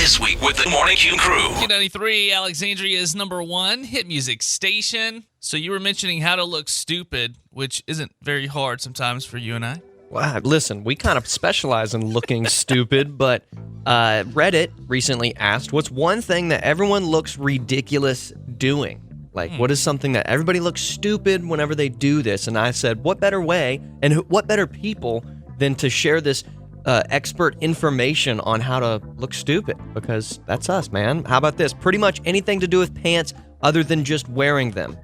This week with the Morning Q crew. Q93, Alexandria's #1 hit music station. So you were mentioning how to look stupid, which isn't very hard sometimes for you and I. Wow, listen, we kind of specialize in looking stupid, but Reddit recently asked, what's one thing that everyone looks ridiculous doing? Like, what is something that everybody looks stupid whenever they do this? And I said, what better way and what better people than to share this expert information on how to look stupid? Because that's us, man. How about this? Pretty much anything to do with pants other than just wearing them.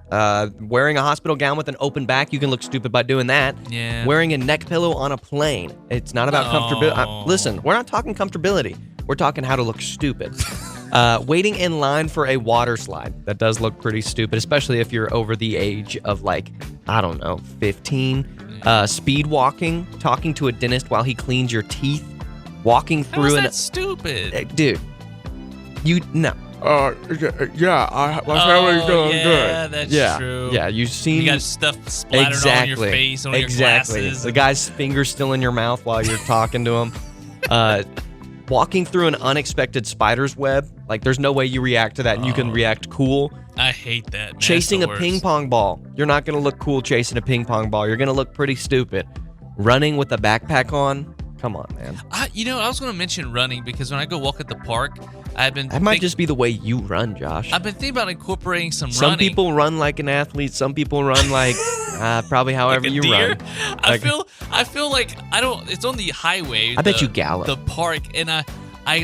Wearing a hospital gown with an open back, you can look stupid by doing that. Yeah. Wearing a neck pillow on a plane. It's not about comfortability. Listen, we're not talking comfortability. We're talking how to look stupid. Waiting in line for a water slide. That does look pretty stupid, especially if you're over the age of, like, I don't know, 15. Speed walking, talking to a dentist while he cleans your teeth. Walking through How is that stupid? Dude, no. My family's doing good. That's true. Yeah, you've seen... You got stuff splattered on your face, on your glasses. The guy's finger's still in your mouth while you're talking to him. Walking through an unexpected spider's web. Like, there's no way you react to that and you can react cool. I hate that, man. Chasing a ping pong ball. You're not going to look cool chasing a ping pong ball. You're going to look pretty stupid. Running with a backpack on. Come on, man. I was going to mention running because when I go walk at the park, That might just be the way you run, Josh. I've been thinking about incorporating some running. Some people run like an athlete. Some people run like probably however like you deer? run. I feel like it's on the highway. I bet you gallop. The park, and I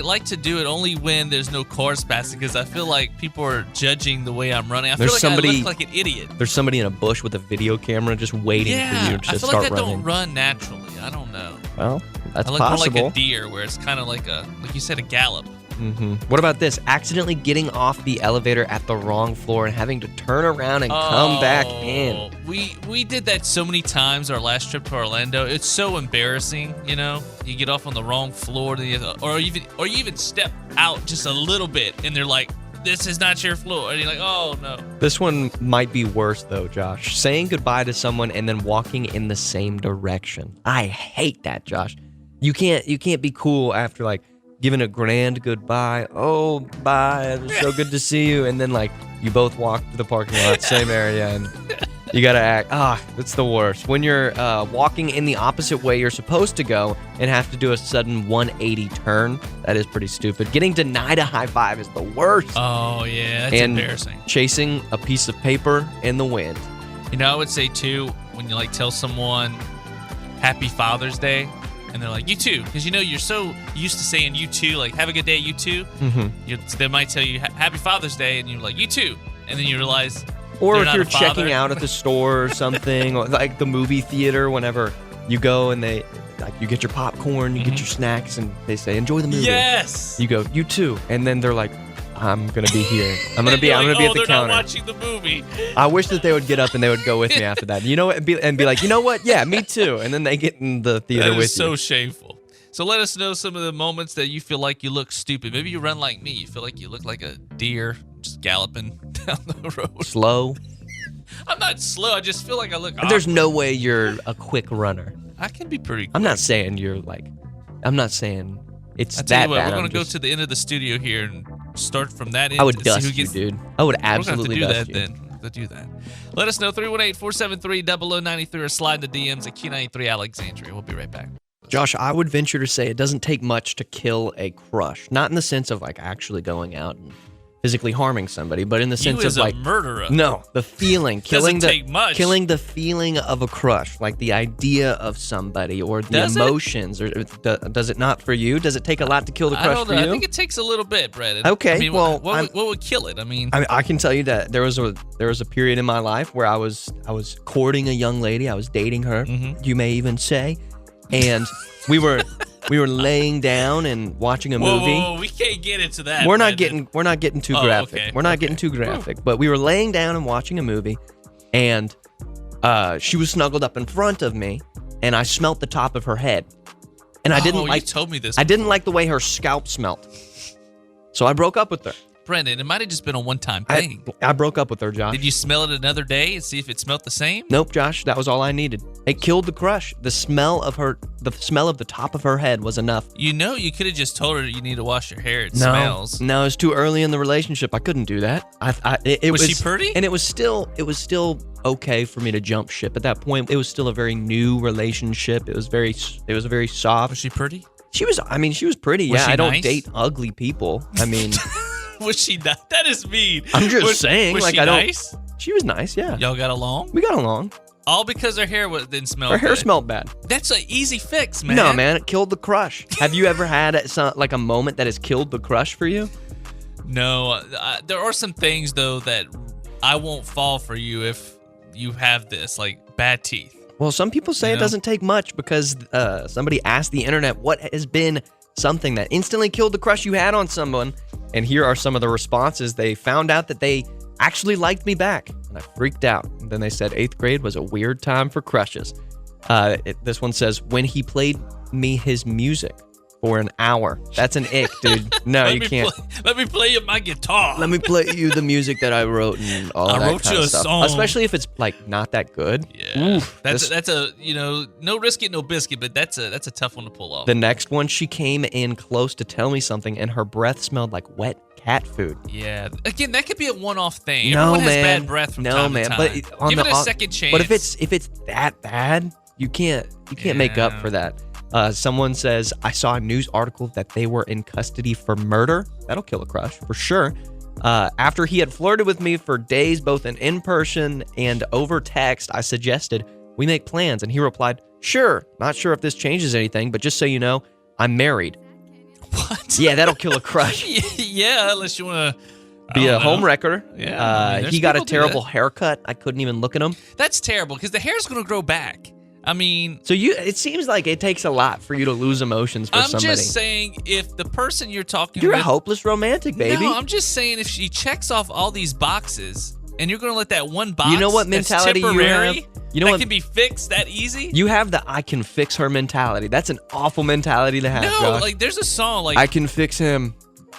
like to do it only when there's no cars passing because I feel like people are judging the way I'm running. I feel like I look like an idiot. There's somebody in a bush with a video camera just waiting for you to I feel start like I running. don't run naturally. I don't know. Well, that's I look possible. more like a deer, where it's kind of like you said, a gallop. Mm-hmm. What about this? Accidentally getting off the elevator at the wrong floor and having to turn around and come back in. We did that so many times our last trip to Orlando. It's so embarrassing, you know. You get off on the wrong floor, or you even step out just a little bit, and they're like, "This is not your floor," and you're like, "Oh no." This one might be worse though, Josh. Saying goodbye to someone and then walking in the same direction. I hate that, Josh. You can't be cool after like giving a grand goodbye. Oh, bye. It was so good to see you. And then, like, you both walk to the parking lot, same area, and you got to act. It's the worst. When you're walking in the opposite way you're supposed to go and have to do a sudden 180 turn, that is pretty stupid. Getting denied a high five is the worst. Oh, yeah. That's embarrassing. Chasing a piece of paper in the wind. You know, I would say, too, when you, like, tell someone Happy Father's Day, and they're like, you too, because you know you're so used to saying you too, like have a good day, you too. Mm-hmm. They might tell you Happy Father's Day, and you're like, you too, and then you realize. Or if you're checking out at the store or something, or like the movie theater, whenever you go and you get your popcorn, you get your snacks, and they say enjoy the movie. Yes. You go, you too, and then they're like, I'm gonna be here. I'm gonna be at the they're counter. Not watching the movie. I wish that they would get up and they would go with me after that. You know what? And be like, you know what? Yeah, me too. And then they get in the theater with you. That is so shameful. So let us know some of the moments that you feel like you look stupid. Maybe you run like me. You feel like you look like a deer just galloping down the road. Slow. I'm not slow. I just feel like I look awkward. There's no way you're a quick runner. I can be pretty quick. I'm not saying it's that bad. We're going to go to the end of the studio here and start from that end. I would dust you, dude. I would absolutely dust you. We're going to have to do that. Let us know, 318-473-0093, or slide the DMs at Q93 Alexandria. We'll be right back. Josh, I would venture to say it doesn't take much to kill a crush. Not in the sense of like actually going out and physically harming somebody, but in the sense of like murderer. No, the feeling, killing the feeling of a crush, like the idea of somebody or the emotions. Or does it not for you? Does it take a lot to kill the crush for you? I think it takes a little bit, Brandon. Okay, I mean, well, what would kill it? I mean, I can tell you that there was a period in my life where I was courting a young lady. I was dating her. Mm-hmm. You may even say, and we were laying down and watching a movie. Whoa, we can't get into that. We're not getting too graphic. Okay. We're not getting too graphic. But we were laying down and watching a movie, and she was snuggled up in front of me, and I smelt the top of her head. And I didn't like. You told me this. I didn't like the way her scalp smelled. So I broke up with her. Brendan, it might have just been a one-time thing. I broke up with her, Josh. Did you smell it another day and see if it smelled the same? Nope, Josh. That was all I needed. It killed the crush. The smell of the top of her head was enough. You could have just told her you need to wash your hair. It smells. No, it was too early in the relationship. I couldn't do that. Was she pretty? And it was still okay for me to jump ship at that point. It was still a very new relationship. It was very soft. Was she pretty? She was pretty. Was Yeah, she I don't nice? date ugly people. I mean, Was she not? That is mean. I'm just saying. Was like she I don't. nice? She was nice. Yeah. Y'all got along? We got along. All because her hair didn't smell Her hair good. smelled bad. That's an easy fix, man. No, man, it killed the crush. Have you ever had a moment that has killed the crush for you? No. There are some things, though, that I won't fall for you if you have this, like bad teeth. Well, some people say it doesn't take much because somebody asked the internet what has been something that instantly killed the crush you had on someone. And here are some of the responses. They found out that they actually liked me back, and I freaked out. And then they said 8th grade was a weird time for crushes. This one says, when he played me his music for an hour. That's an ick, dude. No, you can't. Let me play you my guitar. Let me play you the music that I wrote and all that wrote kind you of a stuff. song. Especially if it's like not that good. Yeah, Oof, that's a no risk it, no biscuit, but that's a tough one to pull off. The next one, she came in close to tell me something, and her breath smelled like wet cat food. Yeah, again, that could be a one-off thing. No, Everyone has man. bad breath from No, time man. to time. But Give it a second chance. But if it's that bad, you can't make up for that. Someone says, I saw a news article that they were in custody for murder. That'll kill a crush for sure. After he had flirted with me for days, both in person and over text, I suggested we make plans, and he replied, sure. Not sure if this changes anything, but just so you know, I'm married. What? Yeah, that'll kill a crush. Yeah, unless you want to Be a homewrecker. Yeah, I mean, he got a people do terrible that. haircut. I couldn't even look at him. That's terrible because the hair's going to grow back. I mean, So it seems like it takes a lot for you to lose emotions for I'm somebody. just saying if the person you're talking You're with, a hopeless romantic, baby. No, I'm just saying if she checks off all these boxes and you're going to let that one box You know what mentality that's you temporary, have? You know that what- can be fixed that easy? You have the I can fix her mentality. That's an awful mentality to have, no, Josh. like there's a song like I can fix him.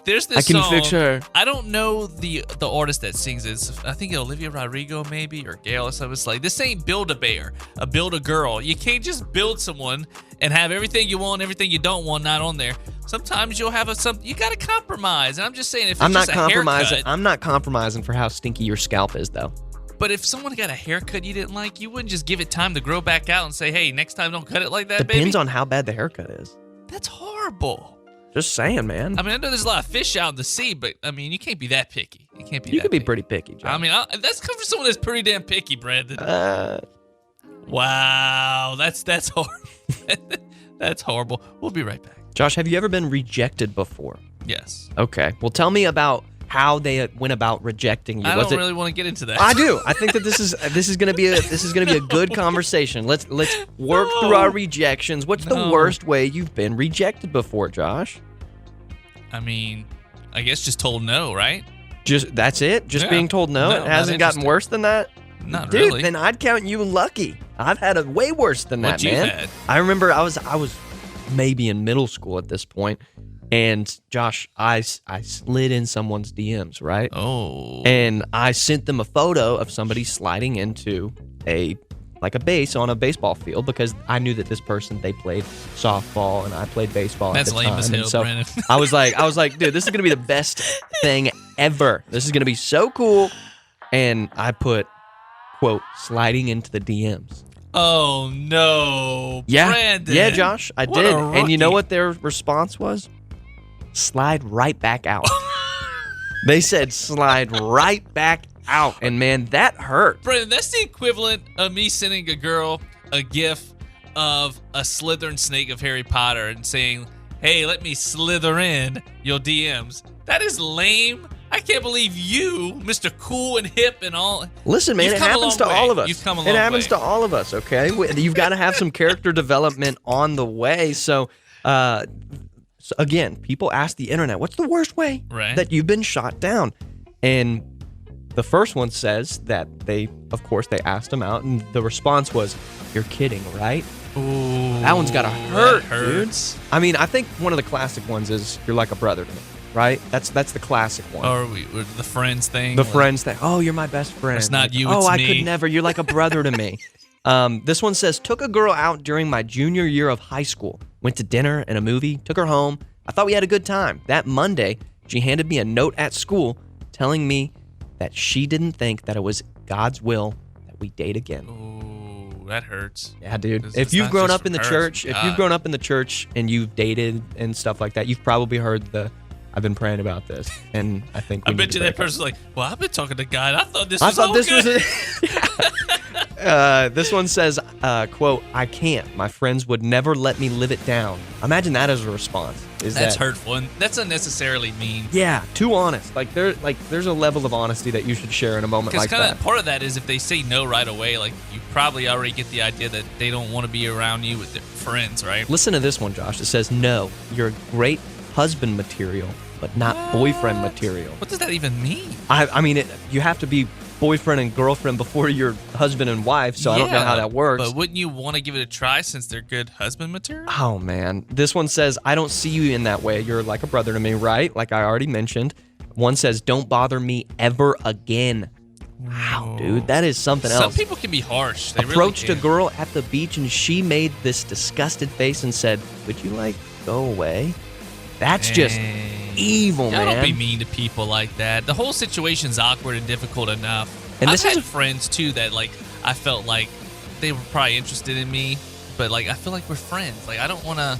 there's this I can song. fix her. I don't know the artist that sings it. I think Olivia Rodrigo maybe or Gail or something. It's like this ain't build a bear, build a girl. You can't just build someone and have everything you want, everything you don't want not on there. Sometimes you'll have you got to compromise. And I'm just saying if it's I'm not just a compromising. haircut, I'm not compromising for how stinky your scalp is, though. but if someone got a haircut you didn't like, you wouldn't just give it time to grow back out and say, hey, next time don't cut it like that, Depends baby. on how bad the haircut is. That's horrible. Just saying, man. I mean, I know there's a lot of fish out in the sea, but I mean, you can't be that picky. You can't be. You that could be picky. pretty picky, Josh. I mean, that's coming from someone that's pretty damn picky, Brandon. Uh, Wow, that's horrible. That's horrible. We'll be right back. Josh, have you ever been rejected before? Yes. Okay. Well, tell me about how they went about rejecting you. I Was don't it? really want to get into that. I do. I think that this is gonna be a good conversation. Let's work through our rejections. What's the No. worst way you've been rejected before, Josh? I mean, I guess just told no, right? Just that's it? Just Yeah. being told no? No, It not hasn't gotten interested. worse than that? Not Dude, really. then I'd count you lucky. I've had it way worse than What that, you man. had? I remember I was maybe in middle school at this point, and Josh, I slid in someone's DMs, right? Oh. And I sent them a photo of somebody sliding into a base on a baseball field because I knew that this person, they played softball and I played baseball That's at the lame time. as And hell, so Brandon. I was like, dude, this is gonna be the best thing ever. This is gonna be so cool. And I put, quote, sliding into the DMs. Oh no, Yeah. Brandon. Yeah, Josh, I What did. a And you know rookie. what their response was? Slide right back out. They said slide right back out. And man, that hurt. Brandon, that's the equivalent of me sending a girl a gif of a Slytherin snake of Harry Potter and saying, hey, let me slither in your DMs. That is lame. I can't believe you, Mr. Cool and hip and all. Listen, man, You've it come a happens to long way. all of us. You've come a It long happens way. to all of us, okay? You've got to have some character development on the way. So again, people ask the internet, what's the worst way Right. that you've been shot down? And the first one says that of course, they asked him out, and the response was, you're kidding, right? Ooh, That one's gotta hurt, that hurts. I mean, I think one of the classic ones is, you're like a brother to me. right? That's the classic one. Or the friends thing. The friends thing. Oh, you're my best friend. It's not you, oh, it's I me. could never. You're like a brother to me. This one says, took a girl out during my junior year of high school. Went to dinner and a movie. Took her home. I thought we had a good time. That Monday, she handed me a note at school telling me that she didn't think that it was God's will that we date again. Ooh, that hurts. Yeah, dude. It's If you've not grown just up in the from her, church, it's if from you've God. grown up in the church and you've dated and stuff like that, you've probably heard I've been praying about this, and I think I bet you that person's like, well, I've been talking to God. I thought this was This one says, quote, I can't. My friends would never let me live it down. Imagine that as a response. That's hurtful, and that's unnecessarily mean. Yeah, too honest. There's a level of honesty that you should share in a moment like that. Part of that is if they say no right away, like you probably already get the idea that they don't want to be around you with their friends, right? Listen to this one, Josh. It says, no, you're a great husband material, but not boyfriend material. What does that even mean? I mean, you have to be boyfriend and girlfriend before you're husband and wife, so I don't know how that works. But wouldn't you want to give it a try since they're good husband material? Oh, man. This one says, I don't see you in that way. You're like a brother to me, right? Like I already mentioned. One says, don't bother me ever again. Wow, dude. That is something else. Some people can be harsh. They Approached really a can. girl at the beach, and she made this disgusted face and said, would you, go away? That's just evil, Y'all man. don't be mean to people like that. The whole situation's awkward and difficult enough. And I've this is had friends, too, that, I felt like they were probably interested in me, but, I feel like we're friends. I don't want to...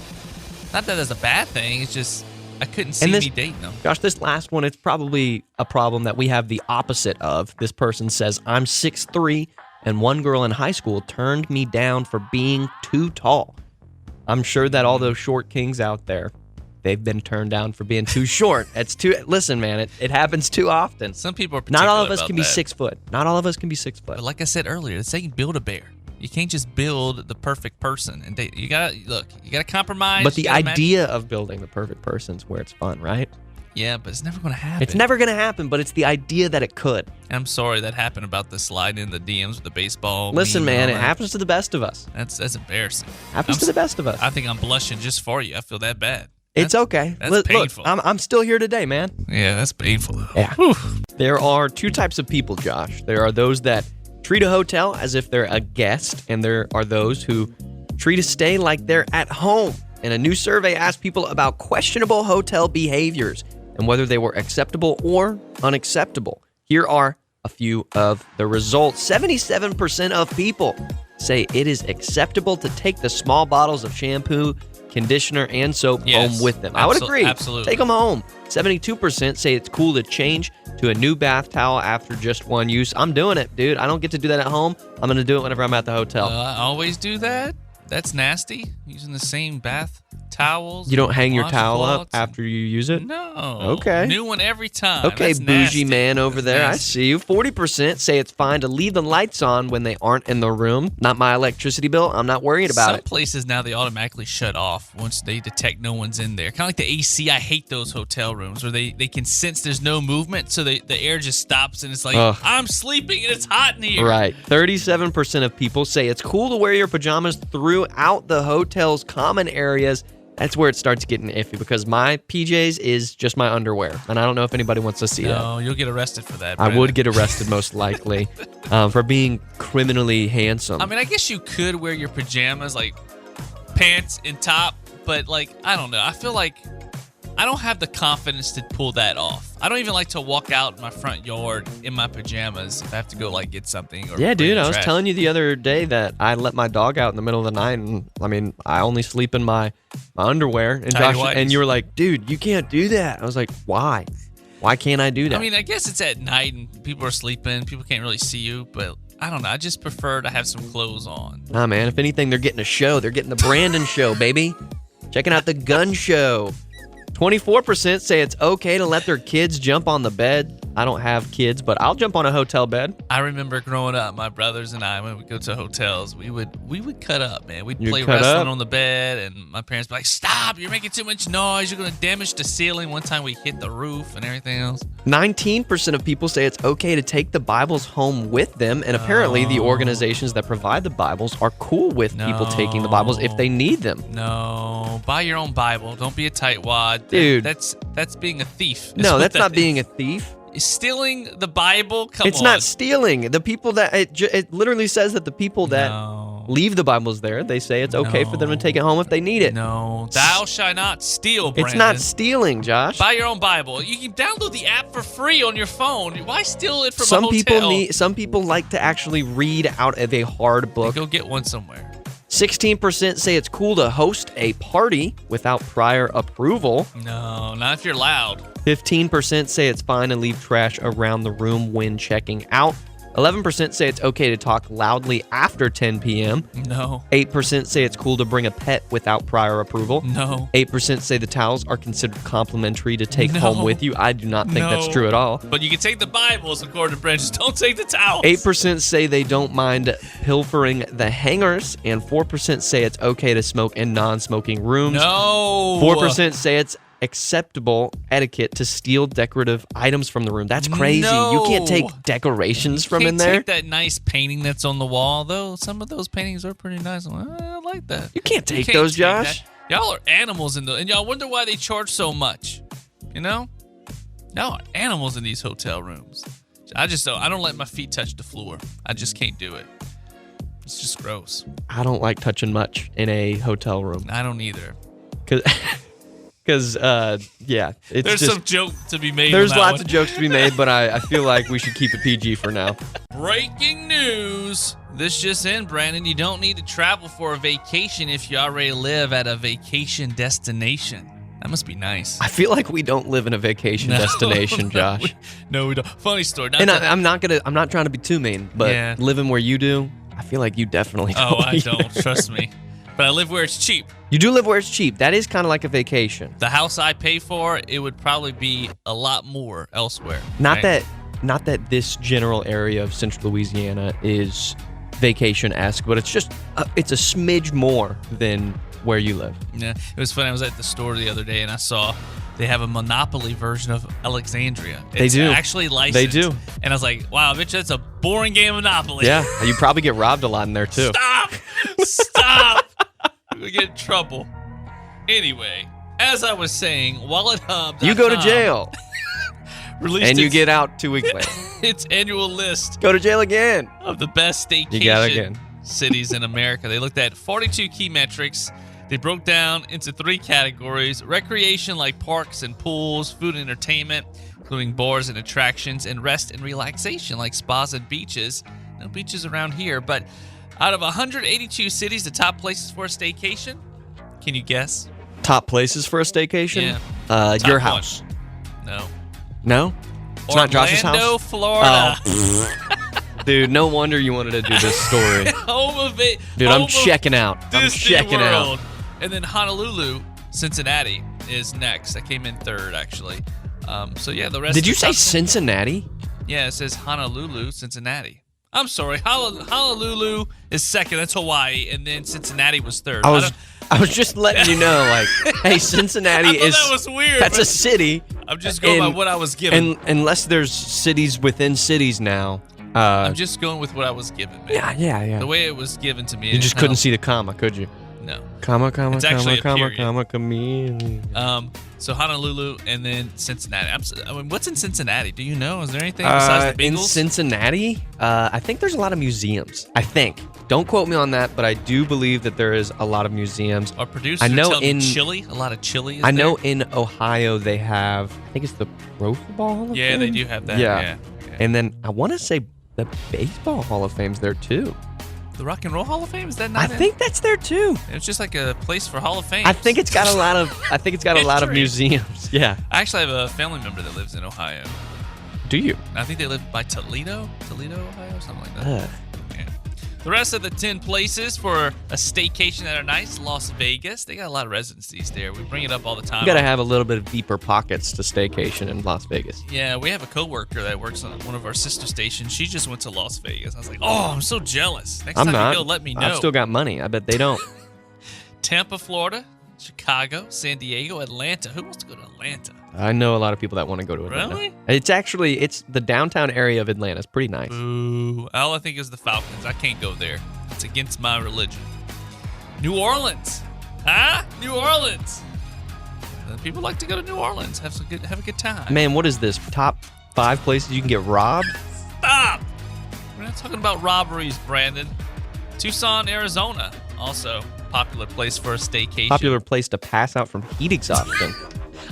Not that that's a bad thing. It's just I couldn't see me dating them. Josh, this last one, it's probably a problem that we have the opposite of. This person says, I'm 6'3", and one girl in high school turned me down for being too tall. I'm sure that all those short kings out there, they've been turned down for being too short. Listen, man, it happens too often. Some people are particular Not all of us about can be that. 6 foot. Not all of us can be 6 foot. But like I said earlier, it's saying build a bear. You can't just build the perfect person. And you gotta compromise. But the You gotta match- idea of building the perfect person is where it's fun, right? Yeah, but it's never gonna happen. It's never going to happen, but it's the idea that it could. I'm sorry that happened about the slide in the DMs with the baseball. Listen, meme and man, all it that. happens to the best of us. That's embarrassing. Happens to the best of us. I think I'm blushing just for you. I feel that bad. It's okay. That's Look, painful. I'm still here today, man. Yeah, that's painful. Though. Yeah. Whew. There are two types of people, Josh. There are those that treat a hotel as if they're a guest, and there are those who treat a stay like they're at home. And a new survey asked people about questionable hotel behaviors and whether they were acceptable or unacceptable. Here are a few of the results. 77% of people say it is acceptable to take the small bottles of shampoo, conditioner, and soap home with them. I would agree. Absolutely. Take them home. 72% say it's cool to change to a new bath towel after just one use. I'm doing it, dude. I don't get to do that at home. I'm going to do it whenever I'm at the hotel. I always do that. That's nasty. Using the same bath towels. You don't hang your towel up washcloths. after you use it? No. Okay. New one every time. Okay, That's bougie nasty. man over That's there. I nasty. see you. 40% say it's fine to leave the lights on when they aren't in the room. Not my electricity bill. I'm not worried about Some it. places now they automatically shut off once they detect no one's in there. Kind of like the AC. I hate those hotel rooms where they can sense there's no movement, so the air just stops and it's like, Ugh. I'm sleeping and it's hot in here. Right. 37% of people say it's cool to wear your pajamas throughout the hotel's common areas. That's where it starts getting iffy because my PJs is just my underwear, and I don't know if anybody wants to see that. No, you'll get arrested for that. I would Brandon. get arrested most likely for being criminally handsome. I mean, I guess you could wear your pajamas, like pants and top, but I don't know. I feel like I don't have the confidence to pull that off. I don't even like to walk out in my front yard in my pajamas if I have to go get something. Or Yeah, bring dude, the I was trash. telling you the other day that I let my dog out in the middle of the night, and I mean, I only sleep in my underwear. And Tidy Josh, whities. and you were like, dude, you can't do that. I was like, why? Why can't I do that? I mean, I guess it's at night and people are sleeping. People can't really see you, but I don't know. I just prefer to have some clothes on. Nah, man, if anything, they're getting a show. They're getting the Brandon show, baby. Checking out the gun show. 24% say it's okay to let their kids jump on the bed. I don't have kids, but I'll jump on a hotel bed. I remember growing up, my brothers and I, when we go to hotels, we would cut up, man. We'd You'd play cut wrestling up? on the bed, and my parents would be like, "Stop! You're making too much noise. You're going to damage the ceiling." One time we hit the roof and everything else. 19% of people say it's okay to take the Bibles home with them, and apparently the organizations that provide the Bibles are cool with people taking the Bibles if they need them. No, buy your own Bible. Don't be a tightwad, Dude. That's being a thief. No, that's not being a thief. Stealing the Bible? Come on. It's not stealing. The people that it literally says that the people that leave the Bibles there, they say it's okay for them to take it home if they need it. No. Thou shalt not steal, Brandon. It's not stealing, Josh. Buy your own Bible. You can download the app for free on your phone. Why steal it from a hotel? Some people like to actually read out of a hard book. Go get one somewhere. 16% say it's cool to host a party without prior approval. No, not if you're loud. 15% say it's fine to leave trash around the room when checking out. 11% say it's okay to talk loudly after 10 p.m. No. 8% say it's cool to bring a pet without prior approval. No. 8% say the towels are considered complimentary to take home with you. I do not think that's true at all. But you can take the Bibles, according to Brent. Just don't take the towels. 8% say they don't mind pilfering the hangers, and 4% say it's okay to smoke in non-smoking rooms. No. 4% say it's acceptable etiquette to steal decorative items from the room. That's crazy. No. You can't take decorations from in there. Take that nice painting that's on the wall, though. Some of those paintings are pretty nice. I like that. You can't take those, Josh. Y'all are animals and y'all wonder why they charge so much. You know? Y'all are animals in these hotel rooms. I don't let my feet touch the floor. I just can't do it. It's just gross. I don't like touching much in a hotel room. I don't either. Because, yeah. There's some joke to be made. There's lots of jokes to be made, but I feel like we should keep it PG for now. Breaking news. This just in, Brandon. You don't need to travel for a vacation if you already live at a vacation destination. That must be nice. I feel like we don't live in a vacation destination, Josh. No, we don't. Funny story. I'm not trying to be too mean, but living where you do, I feel like you definitely don't. Oh, I don't. Trust me. But I live where it's cheap. You do live where it's cheap. That is kind of like a vacation. The house I pay for, it would probably be a lot more elsewhere. Not that this general area of Central Louisiana is vacation-esque, but it's just it's a smidge more than where you live. Yeah, it was funny. I was at the store the other day and I saw they have a Monopoly version of Alexandria. They do. Actually licensed. They do. And I was like, wow, bitch, that's a boring game of Monopoly. Yeah, you probably get robbed a lot in there too. Stop. We get in trouble. Anyway, as I was saying, Wallet Hub. You go to jail. And you get out 2 weeks later. Its annual list. Go to jail again. Of the best staycation cities in America. They looked at 42 key metrics. They broke down into 3 categories: recreation like parks and pools, food and entertainment, including bars and attractions, and rest and relaxation like spas and beaches. No beaches around here, but out of 182 cities, the top places for a staycation, can you guess? Top places for a staycation? Yeah. Your house. No. No? It's not Josh's house? Orlando, Florida. Oh. Dude, no wonder you wanted to do this story. Home of it. Dude, I'm checking out. I'm checking out. And then Honolulu, Cincinnati is next. That came in 3rd, actually. So, yeah, the rest. Did you say Cincinnati? Yeah, it says Honolulu, Cincinnati. I'm sorry. Honolulu is 2nd. That's Hawaii. And then Cincinnati was 3rd. I was just letting you know, like, hey, Cincinnati is. That was weird. That's a city. I'm just going by what I was given. And unless there's cities within cities now. I'm just going with what I was given, man. Yeah. The way it was given to me. You just couldn't see the comma, could you? No. Comma, it's actually chameleon. So Honolulu and then Cincinnati. I mean, what's in Cincinnati? Do you know? Is there anything besides the Bengals? In Cincinnati, I think there's a lot of museums. I think. Don't quote me on that, but I do believe that there is a lot of museums. Our producer tells me chili. A lot of chili. I know in Ohio they have. I think it's the Pro Football Hall of Fame. Yeah, they do have that. Yeah. And then I want to say the Baseball Hall of Fame's there too. The Rock and Roll Hall of Fame, is that not? I think that's there too. It's just like a place for Hall of Fame. I think it's got a lot of. A lot of museums. Yeah. I actually have a family member that lives in Ohio. Do you? I think they live by Toledo, Ohio, something like that. Yeah. The rest of the 10 places for a staycation that are nice: Las Vegas. They got a lot of residencies there. We bring it up all the time. You gotta have a little bit of deeper pockets to staycation in Las Vegas. Yeah, we have a coworker that works on one of our sister stations. She just went to Las Vegas. I was like, oh, I'm so jealous. Next time you go, let me know. I've still got money. I bet they don't. Tampa, Florida, Chicago, San Diego, Atlanta. Who wants to go to Atlanta? I know a lot of people that want to go to Atlanta. Really? It's the downtown area of Atlanta. It's pretty nice. Ooh, all I think is the Falcons. I can't go there. It's against my religion. New Orleans. Huh? New Orleans. People like to go to New Orleans, have a good time. Man, what is this? Top 5 places you can get robbed? Stop! We're not talking about robberies, Brandon. Tucson, Arizona, also popular place for a staycation. Popular place to pass out from heat exhaustion.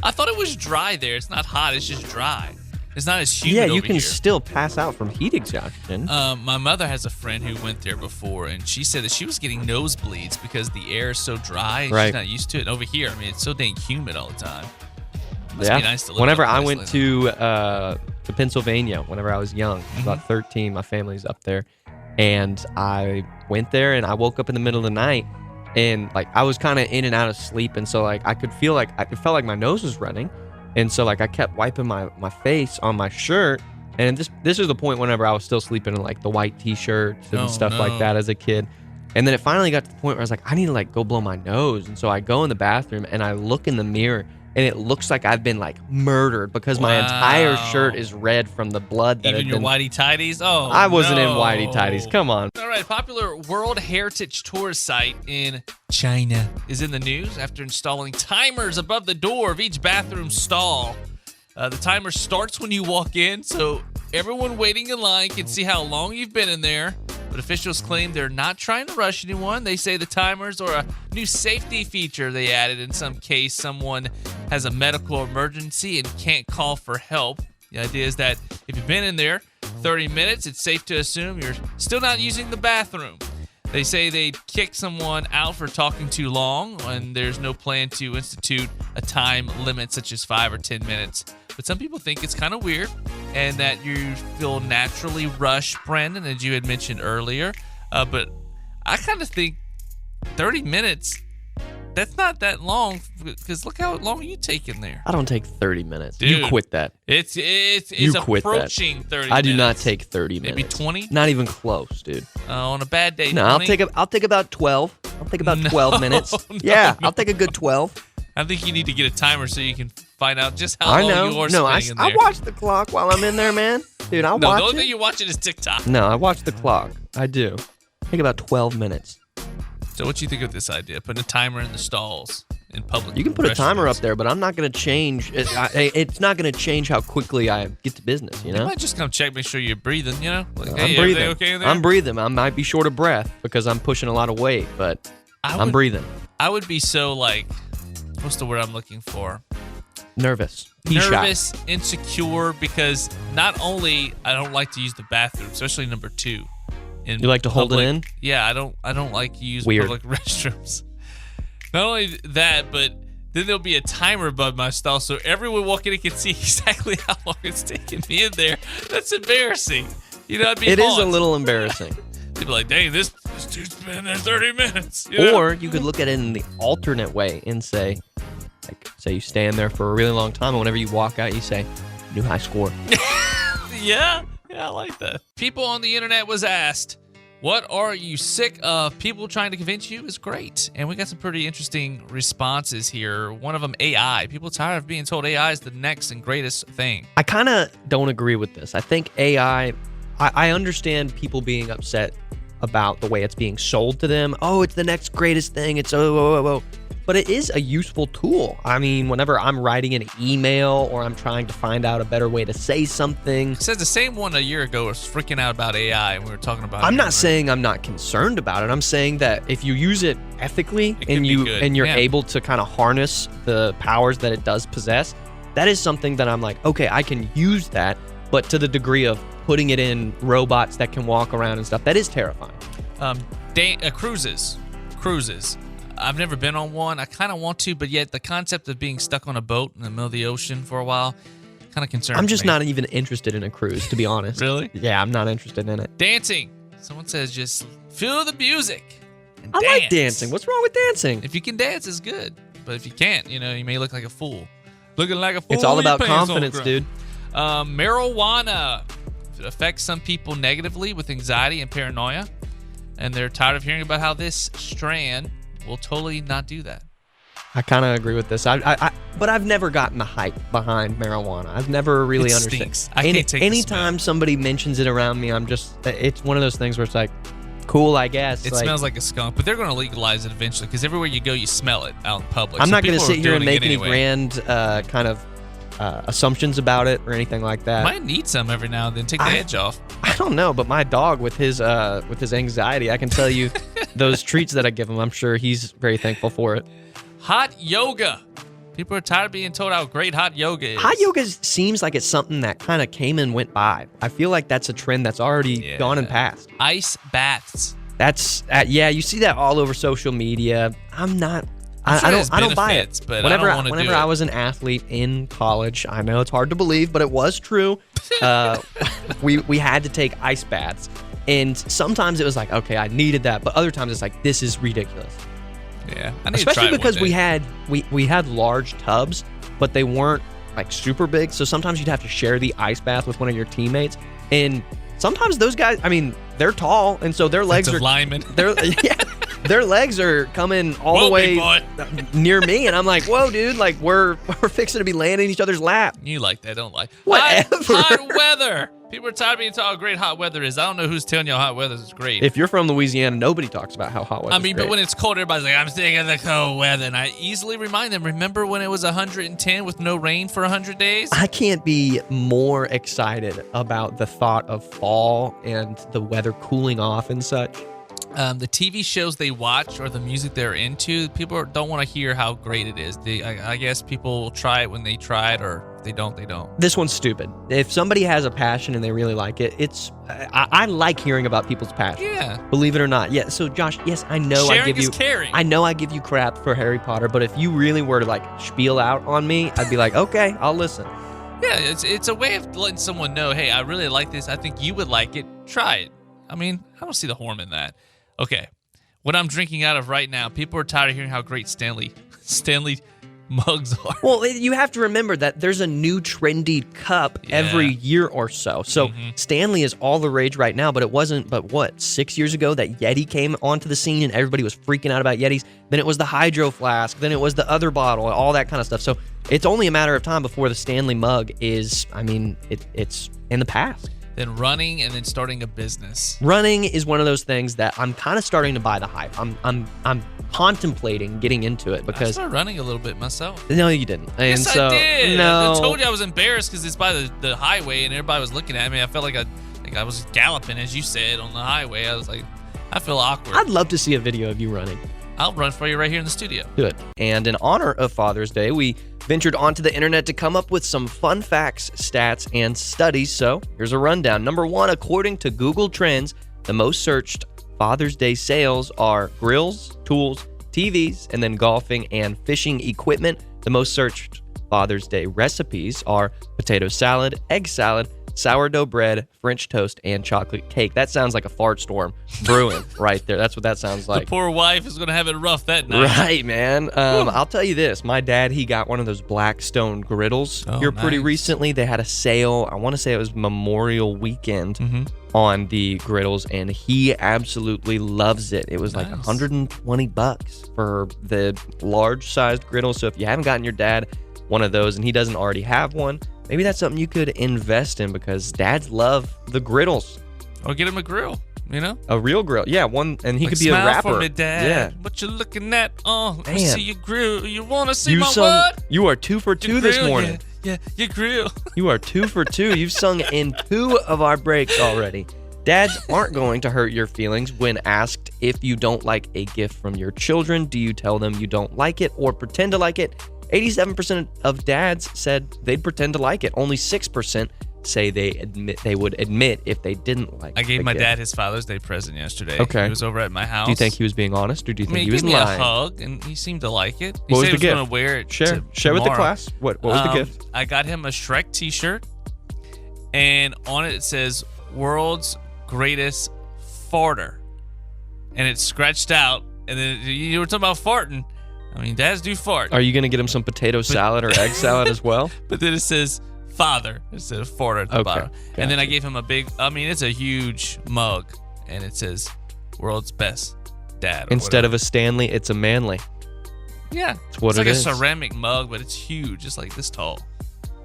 I thought it was dry there. It's not hot. It's just dry. It's not as humid Yeah, you over can here. still pass out from heat exhaustion. My mother has a friend who went there before, and she said that she was getting nosebleeds because the air is so dry. And Right. She's not used to it. And over here, I mean, it's so dang humid all the time. Must Yeah. be nice to live Whenever up in I this went place. to Pennsylvania, whenever I was young, about 13, my family's up there, and I went there and I woke up in the middle of the night, and like I was kind of in and out of sleep, and so like I could feel like it felt like my nose was running, and so like I kept wiping my face on my shirt, and this is the point whenever I was still sleeping in like the white t-shirts and stuff like that as a kid. And then it finally got to the point where I was like, I need to like go blow my nose. And so I go in the bathroom and I look in the mirror, and it looks like I've been like murdered because my entire shirt is red from the blood that Even your whitey tighties? Oh, I wasn't in no. whitey tighties. Come on. All right, popular World Heritage Tour site in China is in the news after installing timers above the door of each bathroom stall. The timer starts when you walk in, so everyone waiting in line can see how long you've been in there. But officials claim they're not trying to rush anyone. They say the timers are a new safety feature they added in some case someone has a medical emergency and can't call for help. The idea is that if you've been in there 30 minutes, it's safe to assume you're still not using the bathroom. They say they'd kick someone out for talking too long, and there's no plan to institute a time limit such as 5 or 10 minutes. But some people think it's kind of weird and that you feel naturally rushed, Brandon, as you had mentioned earlier. But I kind of think 30 minutes, that's not that long, because look how long you take in there. I don't take 30 minutes. Dude, you quit that. It's You quit that. approaching 30 minutes. I do not take 30 minutes. Maybe 20? Not even close, dude. On a bad day, No, 20? I'll take about 12. I'll take about No, 12 minutes. no, Yeah, no. I'll take a good 12. I think you need to get a timer so you can find out just how I long know. you are No, spending in there. I watch the clock while I'm in there, man. Dude, I'll No, the watch only thing it. you watch it is TikTok. No, I watch the clock. I do. Take about 12 minutes. So what do you think of this idea? Putting a timer in the stalls in public. You can put a timer restrooms? up there, but I'm not going to change. It's not going to change how quickly I get to business, you You know? might just come check, make sure you're breathing, you know? Like, I'm hey, breathing. everything okay in there? I'm breathing. I might be short of breath because I'm pushing a lot of weight, but I'm breathing. I would be so like, what's the word I'm looking for? Nervous. Pee-shy. Nervous, insecure, because not only I don't like to use the bathroom, especially number 2. In You like to hold it public- in? Yeah, I don't like to use Weird. public restrooms. Not only that, but then there'll be a timer above my stall, so everyone walking in can see exactly how long it's taking me in there. That's embarrassing. You know, I'd be It is a haunted. little embarrassing. People are like, dang, this dude's been in there 30 minutes. You know? Or you could look at it in the alternate way and say you stand there for a really long time, and whenever you walk out, you say, new high score. Yeah, I like that. People on the internet was asked, what are you sick of? People trying to convince you is great. And we got some pretty interesting responses here. One of them, AI. People tired of being told AI is the next and greatest thing. I kind of don't agree with this. I think AI, I understand people being upset about the way it's being sold to them. Oh, it's the next greatest thing. It's oh. But it is a useful tool. I mean, whenever I'm writing an email or I'm trying to find out a better way to say something. It says the same one a year ago was freaking out about AI, and we were talking about it. I'm not saying I'm not concerned about it. I'm saying that if you use it ethically It can be good. and you're Yeah. able to kind of harness the powers that it does possess, that is something that I'm like, okay, I can use that, but to the degree of putting it in robots that can walk around and stuff, that is terrifying. Cruises. I've never been on one. I kind of want to, but yet the concept of being stuck on a boat in the middle of the ocean for a while kind of concerns me. I'm just not even interested in a cruise, to be honest. Really? Yeah, I'm not interested in it. Dancing. Someone says just feel the music and I dance. like dancing. What's wrong with dancing? If you can dance, it's good. But if you can't, you may look like a fool. Looking like a fool. It's all with your about pants on confidence, the dude. ground. Marijuana. It affects some people negatively with anxiety and paranoia. And they're tired of hearing about how this strand will totally not do that. I kind of agree with this. But I've never gotten the hype behind marijuana. I've never really It understood. stinks. I can't take the Anytime somebody mentions it around me, it's one of those things where it's like, cool, I guess. It smells like a skunk, but they're going to legalize it eventually because everywhere you go, you smell it out in public. I'm So not going to people are sit here and doing it make any anyway. grand kind of assumptions about it or anything like that. Might need some every now and then. Take the edge off. I don't know, but my dog with his anxiety, I can tell you those treats that I give him, I'm sure he's very thankful for it. Hot yoga. People are tired of being told how great hot yoga is. Hot yoga seems like it's something that kind of came and went by. I feel like that's a trend that's already gone and passed. Ice baths. That's you see that all over social media. I'm not. I'm sure I don't buy benefits, it. but Whenever I don't wanna do I it. was an athlete in college, I know it's hard to believe, but it was true. We had to take ice baths, and sometimes it was like, okay, I needed that, but other times it's like, this is ridiculous. Yeah, I need to try Especially it one because day. we had large tubs, but they weren't like super big. So sometimes you'd have to share the ice bath with one of your teammates, and sometimes those guys, I mean, they're tall, and so their legs are linemen. Their legs are coming all the way near me, and I'm like, whoa, dude, like we're fixing to be laying in each other's lap. You like that, don't like. Whatever. Hot weather. People are tired of being told how great hot weather is. I don't know who's telling you hot weather is great. If you're from Louisiana, nobody talks about how hot weather. I mean, but when it's cold, everybody's like, I'm sick of the cold weather. And I easily remind them, remember when it was 110 with no rain for 100 days? I can't be more excited about the thought of fall and the weather cooling off and such. The TV shows they watch or the music they're into, people don't want to hear how great it is. I guess people will try it when they try it, or if they don't, they don't. This one's stupid. If somebody has a passion and they really like it, I like hearing about people's passions. Yeah. Believe it or not. Yeah. So Josh, yes, I know Sharing is caring. I know I give you crap for Harry Potter, but if you really were to like spiel out on me, I'd be like, okay, I'll listen. Yeah, it's a way of letting someone know, hey, I really like this. I think you would like it. Try it. I mean, I don't see the harm in that. Okay, what I'm drinking out of right now, people are tired of hearing how great Stanley mugs are. Well, you have to remember that there's a new trendy cup every year or so. So Stanley is all the rage right now, but it wasn't, 6 years ago that Yeti came onto the scene and everybody was freaking out about Yetis. Then it was the Hydro Flask. Then it was the other bottle, all that kind of stuff. So it's only a matter of time before the Stanley mug is, it's in the past. Then running and then starting a business. Running is one of those things that I'm kind of starting to buy the hype. I'm contemplating getting into it I because started running a little bit myself. no, you didn't. And Yes, so, I did. No, I told you I was embarrassed because it's by the highway and everybody was looking at me. I felt like I was galloping, as you said, on the highway. I was like, I feel awkward. I'd love to see a video of you running. I'll run for you right here in the studio. Good. And in honor of Father's Day, we ventured onto the internet to come up with some fun facts, stats, and studies. So here's a rundown. Number 1, according to Google Trends, the most searched Father's Day sales are grills, tools, TVs, and then golfing and fishing equipment. The most searched Father's Day recipes are potato salad, egg salad, sourdough bread, French toast, and chocolate cake. That sounds like a fart storm brewing right there. That's what that sounds like. The poor wife is going to have it rough that night. Right, man. I'll tell you this. My dad, he got one of those Blackstone griddles here pretty recently. They had a sale. I want to say it was Memorial Weekend on the griddles, and he absolutely loves it. It was like $120 for the large-sized griddle. So if you haven't gotten your dad one of those and he doesn't already have one, maybe that's something you could invest in because dads love the griddles. Or get him a grill, you know? A real grill. Yeah, one, and he could be a smile rapper. For me, Dad. Yeah. What you looking at? Oh, let me Man. see your grill. You want to see You my sung, what? You are 2 for 2 Your this grill, morning. Yeah, your grill. You are 2 for 2. You've sung in 2 of our breaks already. Dads aren't going to hurt your feelings when asked if you don't like a gift from your children. Do you tell them you don't like it or pretend to like it? 87% of dads said they'd pretend to like it. Only 6% say they would admit if they didn't like it. I gave my dad his Father's Day present yesterday. Okay. He was over at my house. Do you think he was being honest, or do you think he he was gave me lying? a hug, and he seemed to like it. He What was said the he was gift? going to wear it Share with the tomorrow. class. What was the gift? I got him a Shrek t-shirt, and on it says, World's Greatest Farter. And it's scratched out, and then you were talking about farting. I mean, dads do fart. Are you going to get him some potato salad or egg salad as well? But then it says father instead of fart at the bottom. Gotcha. And then I gave him it's a huge mug, and it says world's best dad. Instead of a Stanley, it's a Manly. Yeah. It's what it's like it a is. ceramic mug, but it's huge. It's like this tall.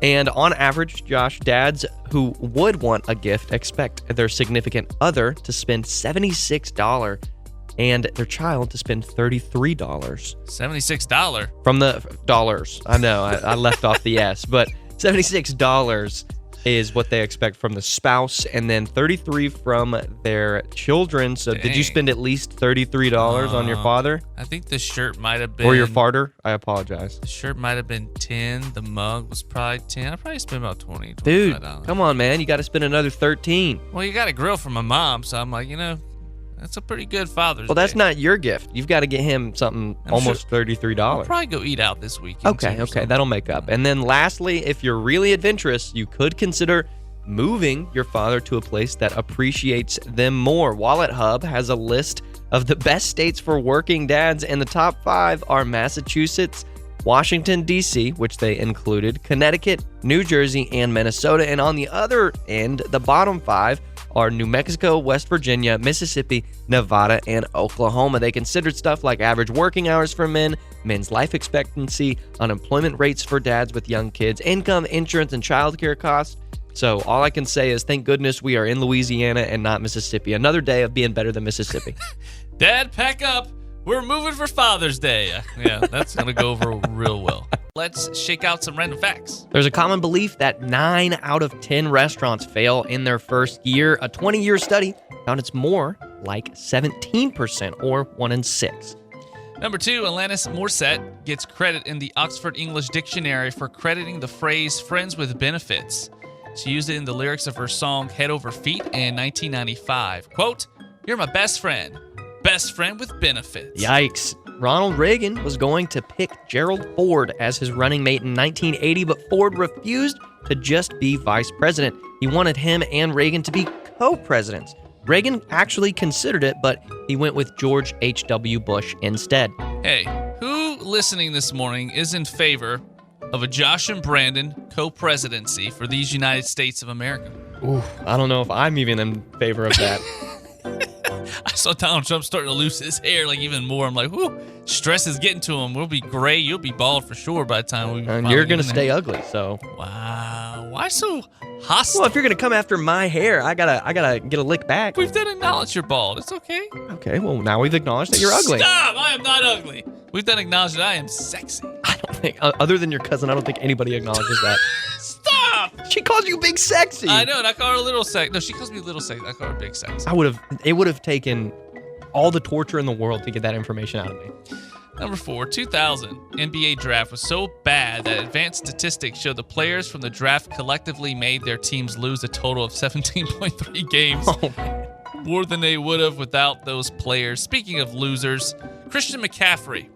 And on average, Josh, dads who would want a gift expect their significant other to spend $76 and their child to spend $33. $76? From the dollars. I know, I left off the S, but $76 is what they expect from the spouse, and then $33 from their children. So did you spend at least $33 on your father? I think the shirt might have been... Or your farter? I apologize. The shirt might have been 10. The mug was probably 10. I probably spent about 20, $25. Dude, come on, man. You got to spend another 13. Well, you got a grill from my mom, so I'm like, that's a pretty good Father's Day. Well, that's not your gift. You've got to get him something almost $33. I'll probably go eat out this weekend. Okay, that'll make up. And then lastly, if you're really adventurous, you could consider moving your father to a place that appreciates them more. Wallet Hub has a list of the best states for working dads, and the top 5 are Massachusetts, Washington, D.C., which they included, Connecticut, New Jersey, and Minnesota. And on the other end, the bottom 5 are New Mexico, West Virginia, Mississippi, Nevada, and Oklahoma. They considered stuff like average working hours for men, men's life expectancy, unemployment rates for dads with young kids, income, insurance, and childcare costs. So all I can say is thank goodness we are in Louisiana and not Mississippi. Another day of being better than Mississippi. Dad, pack up. We're moving for Father's Day. Yeah, that's going to go over real well. Let's shake out some random facts. There's a common belief that 9 out of 10 restaurants fail in their first year. A 20-year study found it's more like 17%, or 1 in 6. Number 2, Alanis Morissette gets credit in the Oxford English Dictionary for crediting the phrase friends with benefits. She used it in the lyrics of her song Head Over Feet in 1995. Quote, "You're my best friend with benefits." Yikes. Ronald Reagan was going to pick Gerald Ford as his running mate in 1980, but Ford refused to just be vice president. He wanted him and Reagan to be co-presidents. Reagan actually considered it, but he went with George H.W. Bush instead. Hey, who listening this morning is in favor of a Josh and Brandon co-presidency for these United States of America? Ooh, I don't know if I'm even in favor of that. I saw Donald Trump starting to lose his hair like even more. I'm like, whoo, stress is getting to him. We'll be gray. You'll be bald for sure by the time we. And you're gonna stay ugly. So. Wow, why so hostile? Well, if you're gonna come after my hair, I gotta get a lick back. We've done acknowledge you're bald. It's okay. Okay. Well, now we've acknowledged that you're ugly. Stop! I am not ugly. We've done acknowledge that I am sexy. I don't think, other than your cousin, I don't think anybody acknowledges that. Stop! She calls you big sexy. I know, and I call her little sexy. No, she calls me little sexy. I call her big sexy. It would have taken all the torture in the world to get that information out of me. Number 4, 2000 NBA draft was so bad that advanced statistics show the players from the draft collectively made their teams lose a total of 17.3 games. Oh, man. More than they would have without those players. Speaking of losers, Christian McCaffrey,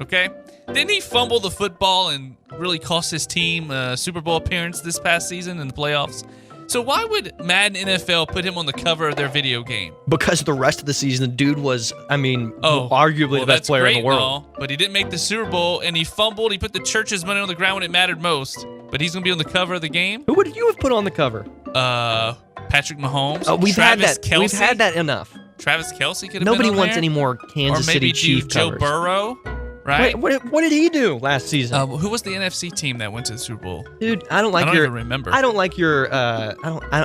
okay? Didn't he fumble the football and really cost his team a Super Bowl appearance this past season in the playoffs? So why would Madden NFL put him on the cover of their video game? Because the rest of the season, the dude was, arguably the best player in the world. All, but he didn't make the Super Bowl, and he fumbled. He put the church's money on the ground when it mattered most. But he's going to be on the cover of the game? Who would you have put on the cover? Patrick Mahomes. We've Travis had that. Kelce. We've had that enough. Travis Kelce could have Nobody been on wants there. any more Kansas City Chief Joe covers. Burrow, right? Wait, what did he do last season? Who was the NFC team that went to the Super Bowl? Dude, I don't even remember. I don't like your. I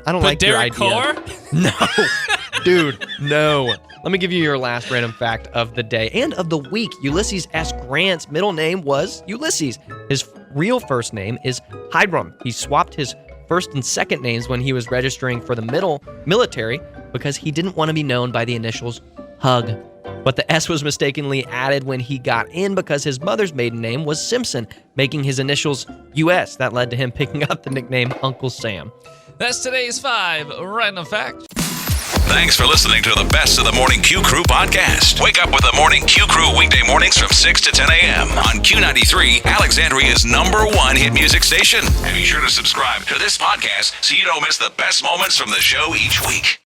don't like your Derek idea. Carr? No, dude, no. Let me give you your last random fact of the day and of the week. Ulysses S. Grant's middle name was Ulysses. His real first name is Hiram. He swapped his first and second names when he was registering for the military because he didn't want to be known by the initials Hug. But the S was mistakenly added when he got in because his mother's maiden name was Simpson, making his initials US. That led to him picking up the nickname Uncle Sam. That's today's 5 random facts. Thanks for listening to the Best of the Morning Q Crew podcast. Wake up with the Morning Q Crew weekday mornings from 6 to 10 a.m. on Q93, Alexandria's #1 hit music station. And be sure to subscribe to this podcast so you don't miss the best moments from the show each week.